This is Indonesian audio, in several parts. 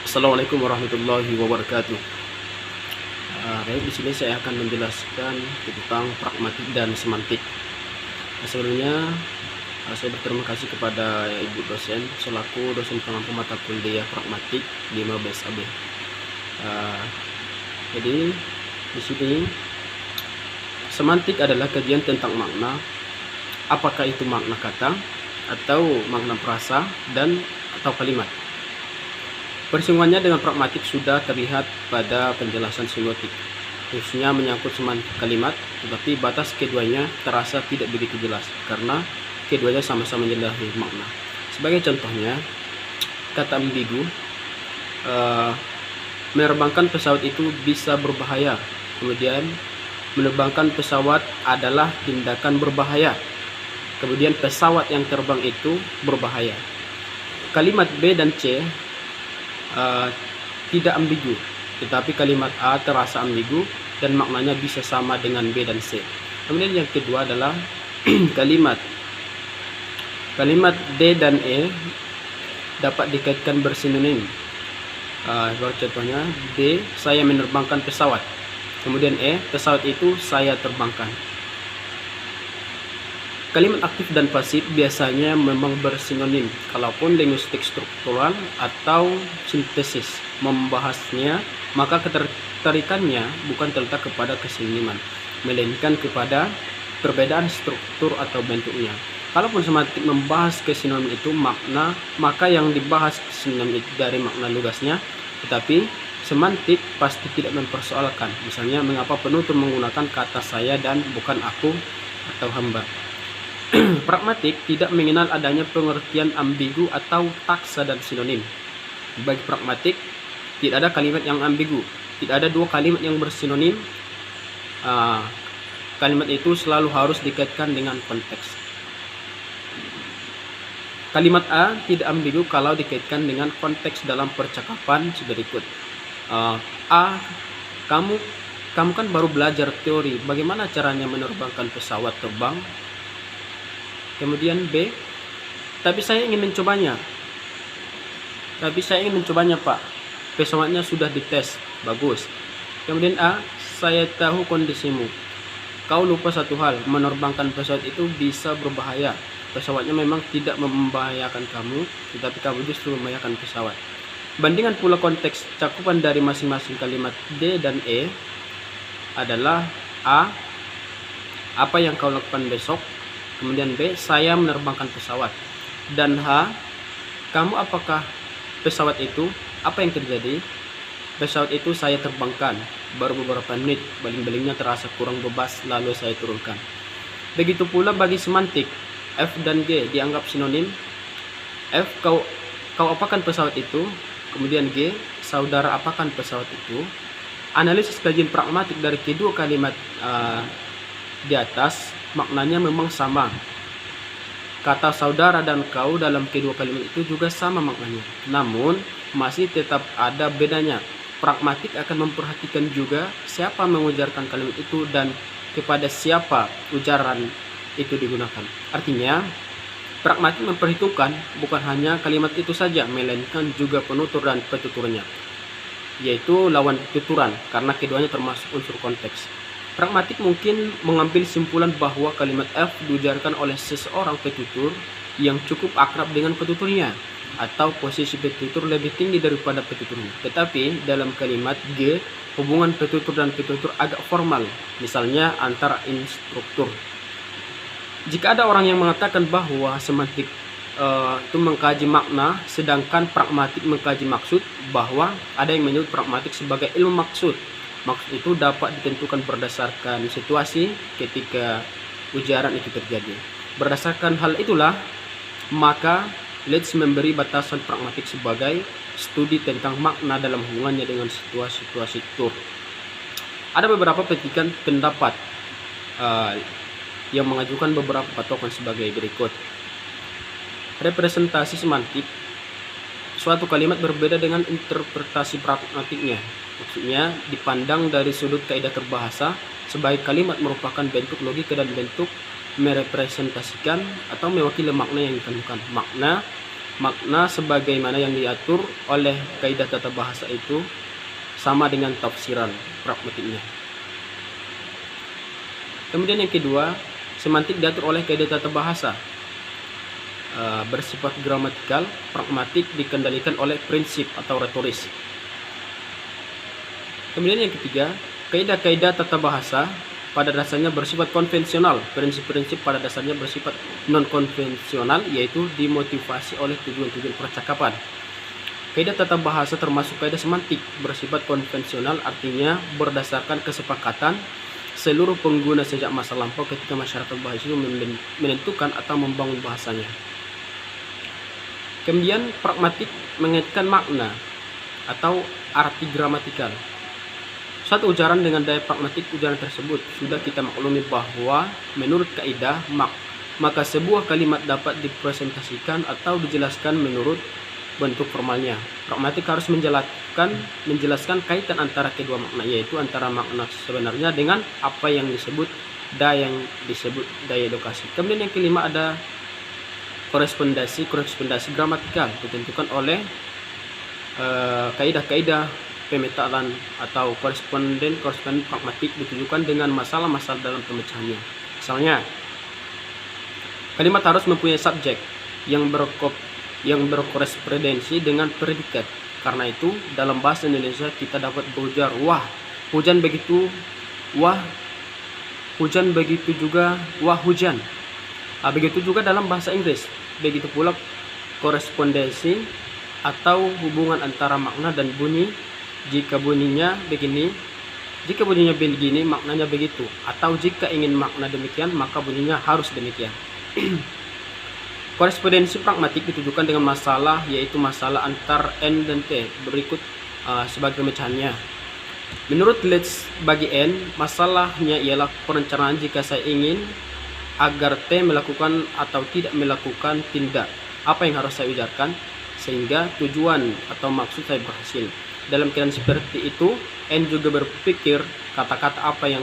Assalamualaikum warahmatullahi wabarakatuh. Baik, di sini saya akan menjelaskan tentang pragmatik dan semantik. Sebelumnya, saya berterima kasih kepada Ibu dosen selaku dosen pengampu mata kuliah pragmatik di Mabes AB. Jadi di sini semantik adalah kajian tentang makna, apakah itu makna kata atau makna frasa dan atau kalimat. Persinggungannya dengan pragmatik sudah terlihat pada penjelasan semiotik, khususnya menyangkut semantik kalimat, tetapi batas keduanya terasa tidak begitu jelas karena keduanya sama-sama menjelajahi makna. Sebagai contohnya, kata ambigu, menerbangkan pesawat itu bisa berbahaya, kemudian menerbangkan pesawat adalah tindakan berbahaya, kemudian pesawat yang terbang itu berbahaya. Kalimat B dan C tidak ambigu, tetapi kalimat A terasa ambigu dan maknanya bisa sama dengan B dan C. Kemudian yang kedua adalah kalimat D dan E dapat dikaitkan bersinonim. Contohnya D, saya menerbangkan pesawat, kemudian E, pesawat itu saya terbangkan. Kalimat aktif dan pasif biasanya memang bersinonim, kalaupun linguistik struktural atau sintesis membahasnya, maka ketertarikannya bukan terletak kepada kesinoniman, melainkan kepada perbedaan struktur atau bentuknya. Kalaupun semantik membahas kesinonim itu makna, maka yang dibahas sinonim itu dari makna lugasnya, tetapi semantik pasti tidak mempersoalkan. Misalnya, mengapa penutur menggunakan kata saya dan bukan aku atau hamba. Pragmatik tidak mengenal adanya pengertian ambigu atau taksa dan sinonim. Bagi pragmatik, tidak ada kalimat yang ambigu, tidak ada dua kalimat yang bersinonim. Kalimat itu selalu harus dikaitkan dengan konteks. Kalimat A tidak ambigu kalau dikaitkan dengan konteks dalam percakapan berikut. A, kamu kan baru belajar teori, bagaimana caranya menerbangkan pesawat terbang? Kemudian B, tapi saya ingin mencobanya. Pak. Pesawatnya sudah dites, bagus. Kemudian A, saya tahu kondisimu. Kau lupa satu hal, menerbangkan pesawat itu bisa berbahaya. Pesawatnya memang tidak membahayakan kamu, tetapi kamu justru membahayakan pesawat. Bandingkan pula konteks cakupan dari masing-masing kalimat D dan E adalah A, apa yang kau lakukan besok? Kemudian B, saya menerbangkan pesawat. Dan H, kamu apakah pesawat itu? Apa yang terjadi? Pesawat itu saya terbangkan. Baru beberapa menit, baling-balingnya terasa kurang bebas, lalu saya turunkan. Begitu pula bagi semantik. F dan G dianggap sinonim. F, kau apakan pesawat itu? Kemudian G, saudara apakan pesawat itu? Analisis kajian pragmatik dari kedua kalimat di atas maknanya memang sama. Kata saudara dan kau dalam kedua kalimat itu juga sama maknanya, namun masih tetap ada bedanya. Pragmatik akan memperhatikan juga siapa mengujarkan kalimat itu dan kepada siapa ujaran itu digunakan. Artinya, pragmatik memperhitungkan bukan hanya kalimat itu saja, melainkan juga penutur dan petuturnya, yaitu lawan tuturan, karena keduanya termasuk unsur konteks. Pragmatik mungkin mengambil simpulan bahwa kalimat F diujarkan oleh seseorang petutur yang cukup akrab dengan petuturnya, atau posisi petutur lebih tinggi daripada petuturnya. Tetapi dalam kalimat G, hubungan petutur dan petutur agak formal, misalnya antara instruktur. Jika ada orang yang mengatakan bahwa semantik itu mengkaji makna, sedangkan pragmatik mengkaji maksud, bahwa ada yang menyebut pragmatik sebagai ilmu maksud. Maksud itu dapat ditentukan berdasarkan situasi ketika ujaran itu terjadi. Berdasarkan hal itulah, maka Leeds memberi batasan pragmatik sebagai studi tentang makna dalam hubungannya dengan situasi-situasi tur. Ada beberapa petikan pendapat yang mengajukan beberapa patokan sebagai berikut. Representasi semantik, suatu kalimat berbeda dengan interpretasi pragmatiknya. Maksudnya, dipandang dari sudut kaidah berbahasa, sebagai kalimat merupakan bentuk logika dan bentuk merepresentasikan atau mewakili makna yang ditentukan. Makna Makna sebagaimana yang diatur oleh kaidah tata bahasa itu sama dengan tafsiran pragmatiknya. Kemudian yang kedua, semantik diatur oleh kaidah tata bahasa. Bersifat gramatikal, pragmatik dikendalikan oleh prinsip atau retoris. Kemudian yang ketiga, kaidah-kaidah tata bahasa pada dasarnya bersifat konvensional, prinsip-prinsip pada dasarnya bersifat non-konvensional, yaitu dimotivasi oleh tujuan-tujuan percakapan. Kaidah tata bahasa termasuk kaidah semantik bersifat konvensional, artinya berdasarkan kesepakatan seluruh pengguna sejak masa lampau ketika masyarakat bahasa itu menentukan atau membangun bahasanya. Kemudian pragmatik mengaitkan makna atau arti gramatikal. Suatu ujaran dengan daya pragmatik ujaran tersebut sudah kita maklumi bahwa menurut kaidah maka sebuah kalimat dapat dipresentasikan atau dijelaskan menurut bentuk formalnya. Pragmatik harus menjelaskan kaitan antara kedua makna, yaitu antara makna sebenarnya dengan apa yang disebut daya lokasi. Kemudian yang kelima ada korespondensi gramatikal ditentukan oleh kaidah-kaidah pemetaan atau koresponden pragmatik ditujukan dengan masalah-masalah dalam pemecahannya. Misalnya, kalimat harus mempunyai subjek yang berkorespondensi dengan predikat. Karena itu, dalam bahasa Indonesia kita dapat berujar wah, hujan begitu, wah, hujan begitu juga, wah hujan. Begitu juga dalam bahasa Inggris. Begitu pula korespondensi atau hubungan antara makna dan bunyi. Jika bunyinya begini, maknanya begitu. Atau jika ingin makna demikian, maka bunyinya harus demikian. Korespondensi pragmatik ditujukan dengan masalah, yaitu masalah antar N dan T. Berikut sebagai pemecahannya. Menurut Leeds, bagi N, masalahnya ialah perencanaan jika saya ingin agar T melakukan atau tidak melakukan tindak. Apa yang harus saya ujarkan sehingga tujuan atau maksud saya berhasil. Dalam keadaan seperti itu, N juga berpikir kata-kata apa yang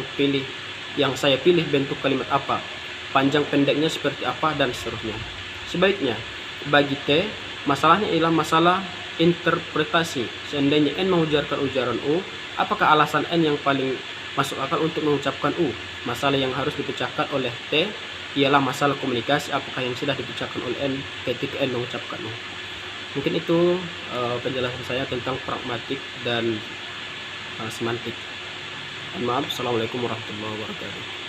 saya pilih bentuk kalimat apa, panjang pendeknya seperti apa, dan seterusnya. Sebaliknya, bagi T, masalahnya ialah masalah interpretasi. Seandainya N mengujarkan ujaran U, apakah alasan N yang paling masuk akal untuk mengucapkan U? Masalah yang harus dipecahkan oleh T ialah masalah komunikasi, apakah yang sudah dipecahkan oleh N ketika N mengucapkan U. Mungkin itu penjelasan saya tentang pragmatik dan semantik. Maaf, assalamualaikum warahmatullahi wabarakatuh.